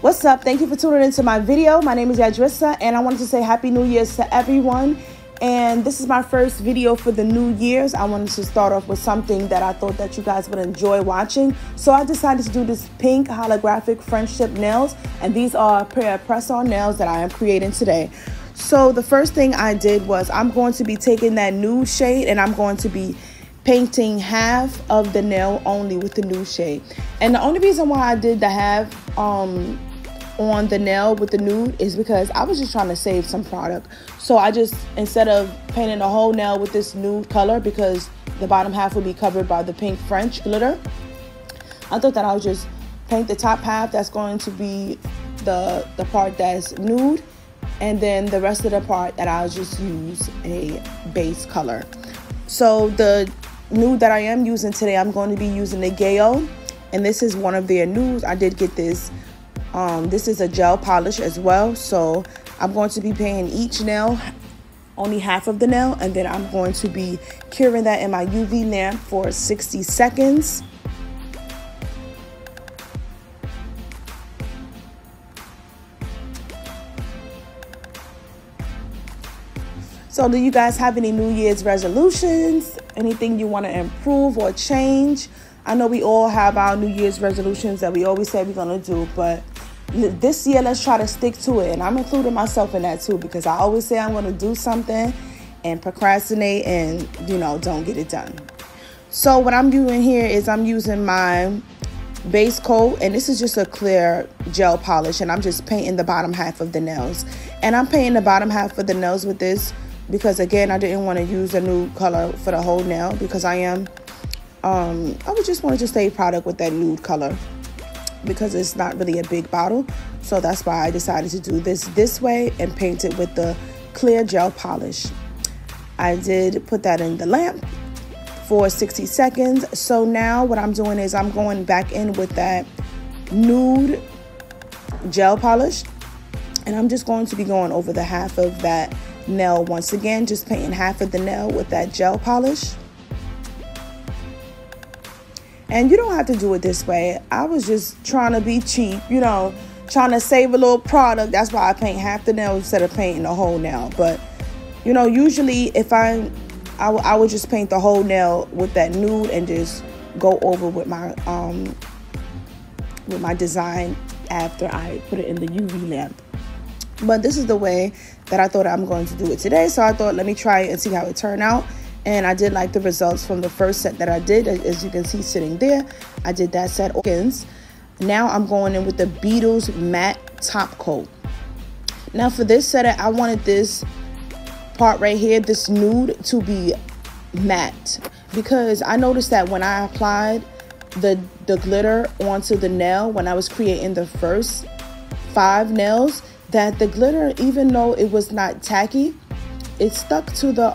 What's up? Thank you for tuning into my video. My name is Yadrissa, and I wanted to say Happy New Year's to everyone. And this is my first video for the New Year's. I wanted to start off with something that I thought that you guys would enjoy watching. So I decided to do this pink holographic French tip nails, and these are a pair of press-on nails that I am creating today. So the first thing I did was I'm going to be taking that nude shade and I'm going to be painting half of the nail only with the nude shade. And the only reason why I did the half on the nail with the nude is because I was just trying to save some product. So I just, instead of painting the whole nail with this nude color, because the bottom half would be covered by the pink French glitter, I thought that I would just paint the top half. That's going to be the part that's nude, and then the rest of the part that I'll just use a base color. So the nude that I am using today, I'm going to be using the Gayo, and this is one of their nudes. I did get this. This is a gel polish as well. So I'm going to be painting each nail, only half of the nail, and then I'm going to be curing that in my UV lamp for 60 seconds. So do you guys have any New Year's resolutions? Anything you want to improve or change? I know we all have our New Year's resolutions that we always say we're going to do, but this year, let's try to stick to it. And I'm including myself in that too, because I always say I'm going to do something and procrastinate and, don't get it done. So what I'm doing here is I'm using my base coat, and this is just a clear gel polish, and I'm just painting the bottom half of the nails. And I'm painting the bottom half of the nails with this because, again, I didn't want to use a nude color for the whole nail, because I would just want to save product with that nude color, because it's not really a big bottle. So that's why I decided to do this way and paint it with the clear gel polish. I did put that in the lamp for 60 seconds. So now what I'm doing is I'm going back in with that nude gel polish, and I'm just going to be going over the half of that nail once again, just painting half of the nail with that gel polish. And you don't have to do it this way. I was just trying to be cheap, trying to save a little product. That's why I paint half the nail instead of painting the whole nail. But, usually if I would just paint the whole nail with that nude and just go over with my design after I put it in the UV lamp. But this is the way that I thought I'm going to do it today. So I thought, let me try it and see how it turned out. And I did like the results from the first set that I did. As you can see sitting there, I did that set. Now I'm going in with the Beatles matte top coat. Now for this set, I wanted this part right here, this nude, to be matte, because I noticed that when I applied the glitter onto the nail, when I was creating the first 5 nails, that the glitter, even though it was not tacky, it stuck to the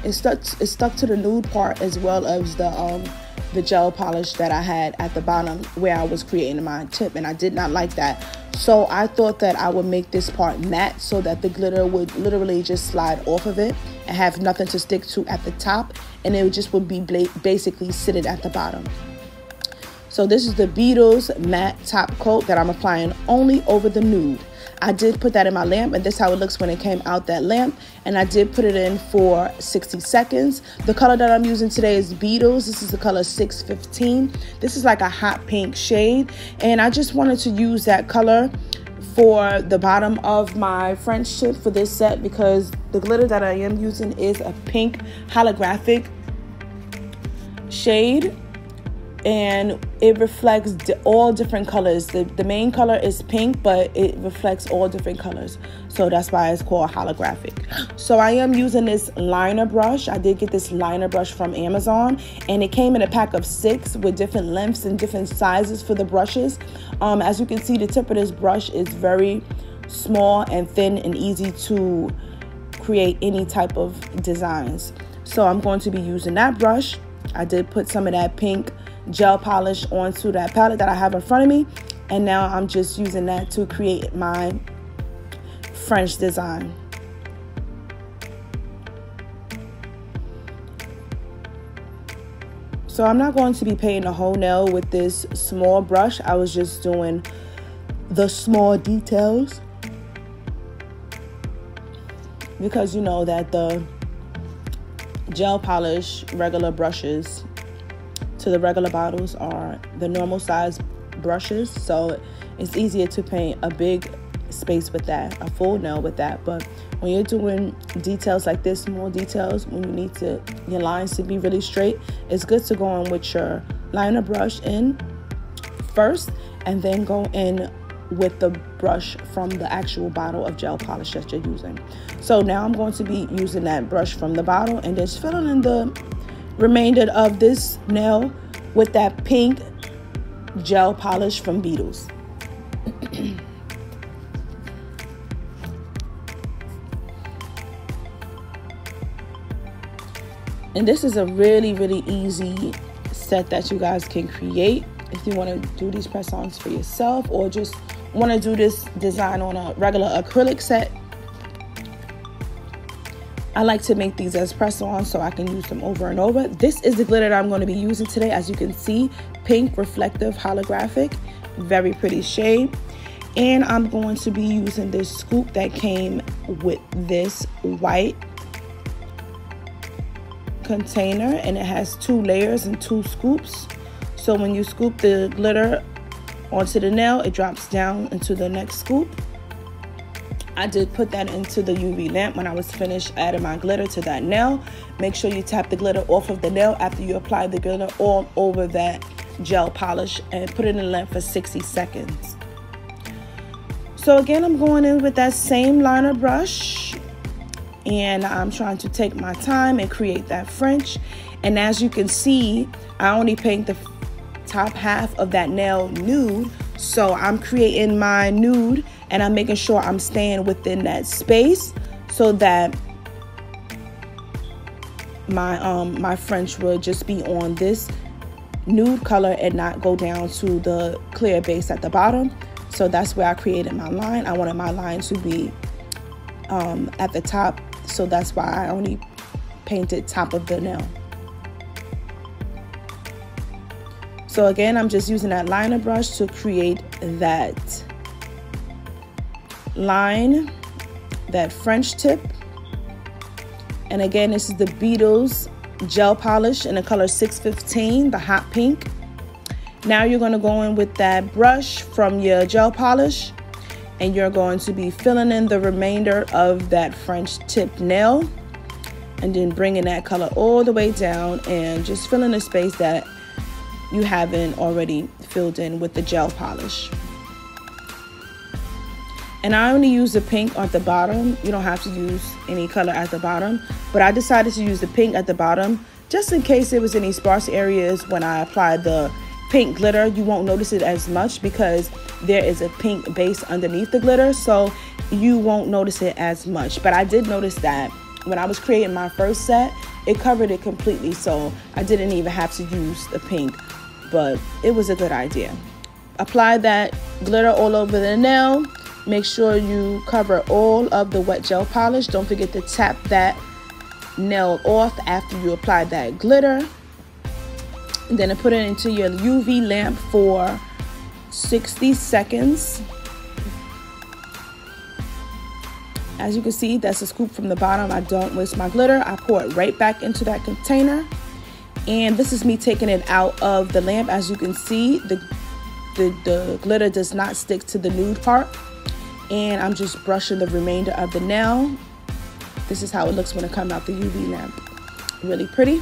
It stuck to the nude part, as well as the gel polish that I had at the bottom where I was creating my tip, and I did not like that. So I thought that I would make this part matte so that the glitter would literally just slide off of it and have nothing to stick to at the top, and it would be basically sitting at the bottom. So this is the Beatles matte top coat that I'm applying only over the nude. I did put that in my lamp, and this is how it looks when it came out that lamp. And I did put it in for 60 seconds. The color that I'm using today is Beatles. This is the color 615. This is like a hot pink shade. And I just wanted to use that color for the bottom of my French tip for this set, because the glitter that I am using is a pink holographic shade. And it reflects all different colors. The main color is pink, but it reflects all different colors. So that's why it's called holographic. So I am using this liner brush. I did get this liner brush from Amazon, and it came in a pack of 6 with different lengths and different sizes for the brushes. As you can see, the tip of this brush is very small and thin and easy to create any type of designs. So I'm going to be using that brush. I did put some of that pink gel polish onto that palette that I have in front of me, and now I'm just using that to create my French design. So I'm not going to be painting the whole nail with this small brush. I was just doing the small details, because you know that the gel polish regular brushes to the regular bottles are the normal size brushes, so it's easier to paint a big space with that, a full nail with that. But when you're doing details like this, small details, when you need your lines to be really straight, it's good to go in with your liner brush in first and then go in with the brush from the actual bottle of gel polish that you're using. So now I'm going to be using that brush from the bottle and just filling in the remainder of this nail with that pink gel polish from Beetles. And this is a really, really easy set that you guys can create if you want to do these press-ons for yourself, or just want to do this design on a regular acrylic set. I like to make these as press-ons so I can use them over and over. This is the glitter that I'm going to be using today. As you can see, pink, reflective, holographic, very pretty shade. And I'm going to be using this scoop that came with this white container, and it has 2 layers and 2 scoops. So when you scoop the glitter onto the nail, it drops down into the next scoop. I did put that into the UV lamp when I was finished adding my glitter to that nail. Make sure you tap the glitter off of the nail after you apply the glitter all over that gel polish, and put it in the lamp for 60 seconds. So again, I'm going in with that same liner brush, and I'm trying to take my time and create that French. And as you can see, I only paint the top half of that nail nude, so I'm creating my nude and I'm making sure I'm staying within that space so that my French will just be on this nude color and not go down to the clear base at the bottom. So that's where I created my line. I wanted my line to be at the top, so that's why I only painted top of the nail. So again, I'm just using that liner brush to create that line, that French tip. And again, this is the Beetles gel polish in the color 615, the hot pink. Now you're going to go in with that brush from your gel polish, and you're going to be filling in the remainder of that French tip nail, and then bringing that color all the way down and just filling the space that you haven't already filled in with the gel polish. And I only use the pink at the bottom. You don't have to use any color at the bottom, but I decided to use the pink at the bottom just in case there was any sparse areas. When I apply the pink glitter, you won't notice it as much because there is a pink base underneath the glitter, so you won't notice it as much. But I did notice that when I was creating my first set, it covered it completely, so I didn't even have to use the pink, but it was a good idea. Apply that glitter all over the nail. Make sure you cover all of the wet gel polish. Don't forget to tap that nail off after you apply that glitter. And then put it into your UV lamp for 60 seconds. As you can see, that's a scoop from the bottom. I don't waste my glitter. I pour it right back into that container. And this is me taking it out of the lamp. As you can see, the glitter does not stick to the nude part. And I'm just brushing the remainder of the nail. This is how it looks when it comes out the UV lamp. Really pretty.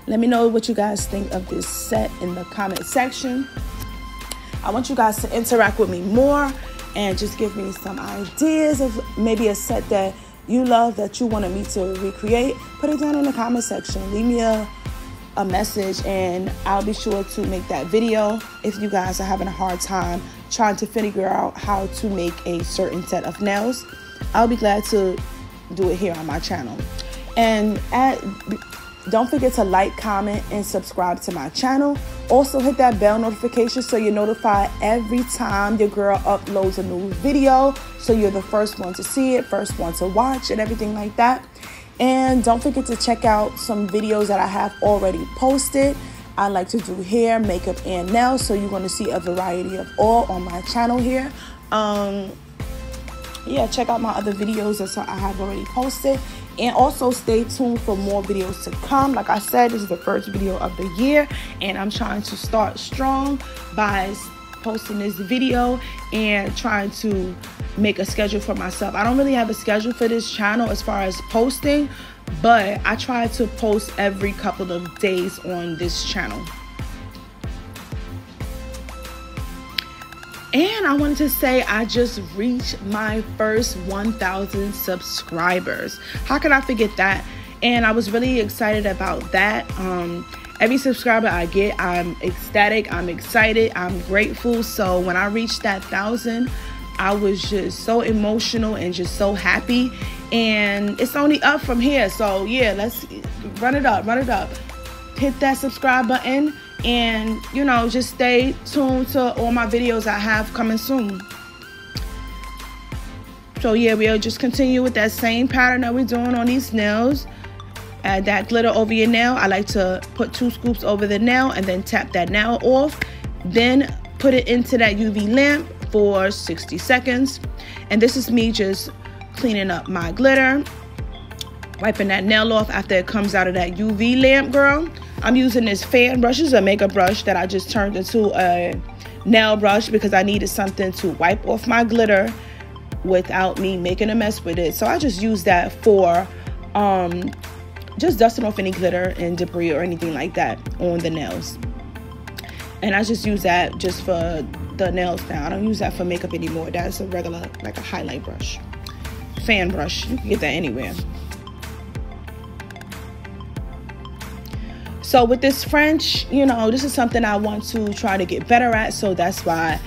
Let me know what you guys think of this set in the comment section. I want you guys to interact with me more and just give me some ideas of maybe a set that you love that you wanted me to recreate. Put it down in the comment section. Leave me a message and I'll be sure to make that video if you guys are having a hard time trying to figure out how to make a certain set of nails. I'll be glad to do it here on my channel. And don't forget to like, comment, and subscribe to my channel. Also hit that bell notification so you're notified every time your girl uploads a new video, so you're the first one to see it, first one to watch, and everything like that. And don't forget to check out some videos that I have already posted. I like to do hair, makeup, and nails. So you're going to see a variety of all on my channel here. Yeah, check out my other videos that I have already posted. And also stay tuned for more videos to come. Like I said, this is the first video of the year, and I'm trying to start strong by posting this video and trying to make a schedule for myself. I don't really have a schedule for this channel as far as posting, but I try to post every couple of days on this channel. And I wanted to say I just reached my first 1,000 subscribers. How could I forget that? And I was really excited about that. Every subscriber I get, I'm ecstatic, I'm excited, I'm grateful. So when I reached that 1,000, I was just so emotional and just so happy. And it's only up from here. So yeah, let's run it up, run it up. Hit that subscribe button. And, you know, just stay tuned to all my videos I have coming soon. So, yeah, we'll just continue with that same pattern that we're doing on these nails. Add that glitter over your nail. I like to put 2 scoops over the nail and then tap that nail off. Then put it into that UV lamp for 60 seconds. And this is me just cleaning up my glitter, wiping that nail off after it comes out of that UV lamp, girl. I'm using this fan brush. This is a makeup brush that I just turned into a nail brush because I needed something to wipe off my glitter without me making a mess with it. So I just use that for just dusting off any glitter and debris or anything like that on the nails. And I just use that just for the nails now. I don't use that for makeup anymore. That's a regular, like a highlight brush. Fan brush. You can get that anywhere. So with this French, you know, this is something I want to try to get better at. So that's why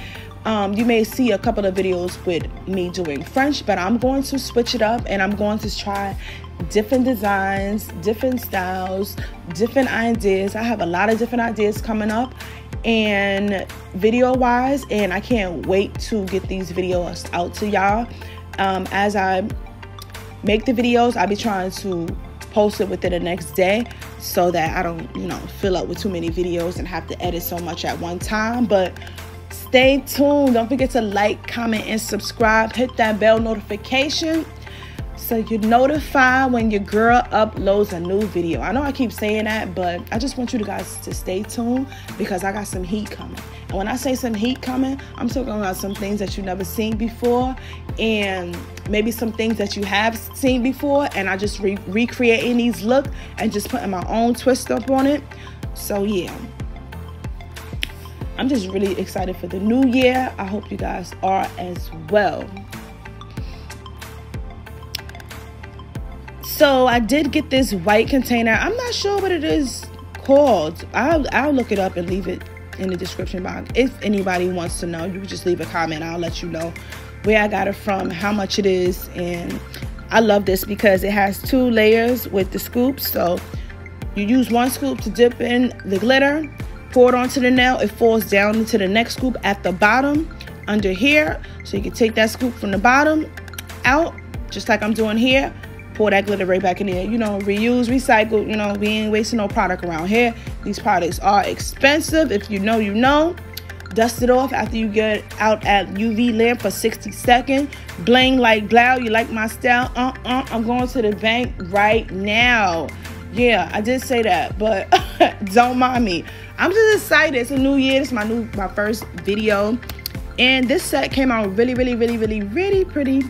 you may see a couple of videos with me doing French, but I'm going to switch it up and I'm going to try different designs, different styles, different ideas. I have a lot of different ideas coming up and video wise, and I can't wait to get these videos out to y'all. As I make the videos, I'll be trying to post it within the next day so that I don't, you know, fill up with too many videos and have to edit so much at one time. But stay tuned. Don't forget to like, comment, and subscribe. Hit that bell notification so you're notified when your girl uploads a new video. I know I keep saying that, but I just want you guys to stay tuned because I got some heat coming. And when I say some heat coming, I'm talking about some things that you've never seen before and maybe some things that you have seen before, and I just recreating these looks and just putting my own twist up on it. So yeah, I'm just really excited for the new year. I hope you guys are as well. So I did get this white container. I'm not sure what it is called. I'll look it up and leave it in the description box. If anybody wants to know, you can just leave a comment. I'll let you know where I got it from, how much it is. And I love this because it has 2 layers with the scoops. So you use 1 scoop to dip in the glitter, pour it onto the nail. It falls down into the next scoop at the bottom under here. So you can take that scoop from the bottom out, just like I'm doing here. Pour that glitter right back in there. You know, reuse, recycle. You know, we ain't wasting no product around here. These products are expensive. If you know, you know. Dust it off after you get out at UV lamp for 60 seconds. Bling like blow. You like my style? I'm going to the bank right now. Yeah, I did say that, but don't mind me. I'm just excited. It's a new year. It's my first video. And this set came out really, really, really, really, really pretty.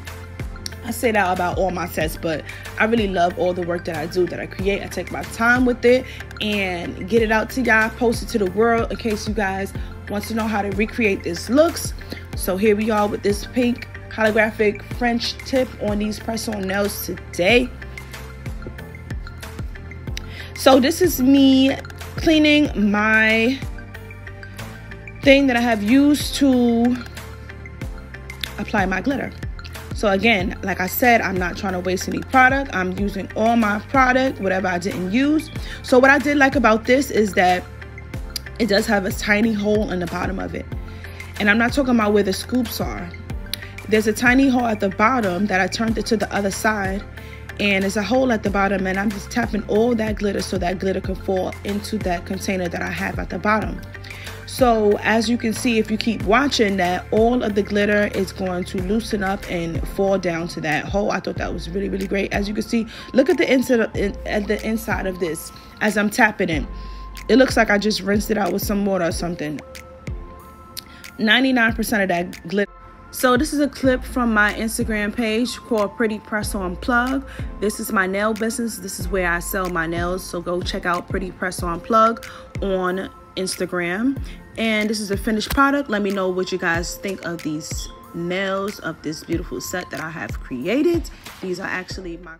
I say that about all my sets, but I really love all the work that I do, that I create. I take my time with it and get it out to y'all, post it to the world in case you guys want to know how to recreate these looks. So here we are with this pink holographic French tip on these press-on nails today. So this is me cleaning my thing that I have used to apply my glitter. So again, like I said, I'm not trying to waste any product. I'm using all my product, whatever I didn't use. So what I did like about this is that it does have a tiny hole in the bottom of it. And I'm not talking about where the scoops are. There's a tiny hole at the bottom that I turned it to the other side. and there's a hole at the bottom, and I'm just tapping all that glitter so that glitter can fall into that container that I have at the bottom. So as you can see, if you keep watching, that all of the glitter is going to loosen up and fall down to that hole. I thought that was really, really great. As you can see, look at the inside of this as I'm tapping it. It looks like I just rinsed it out with some water or something. 99% of that glitter. So this is a clip from my Instagram page called Pretty Press On Plug. This is my nail business. This is where I sell my nails. So go check out Pretty Press On Plug on Instagram. And this is a finished product. Let me know what you guys think of these nails, of this beautiful set that I have created. These are actually my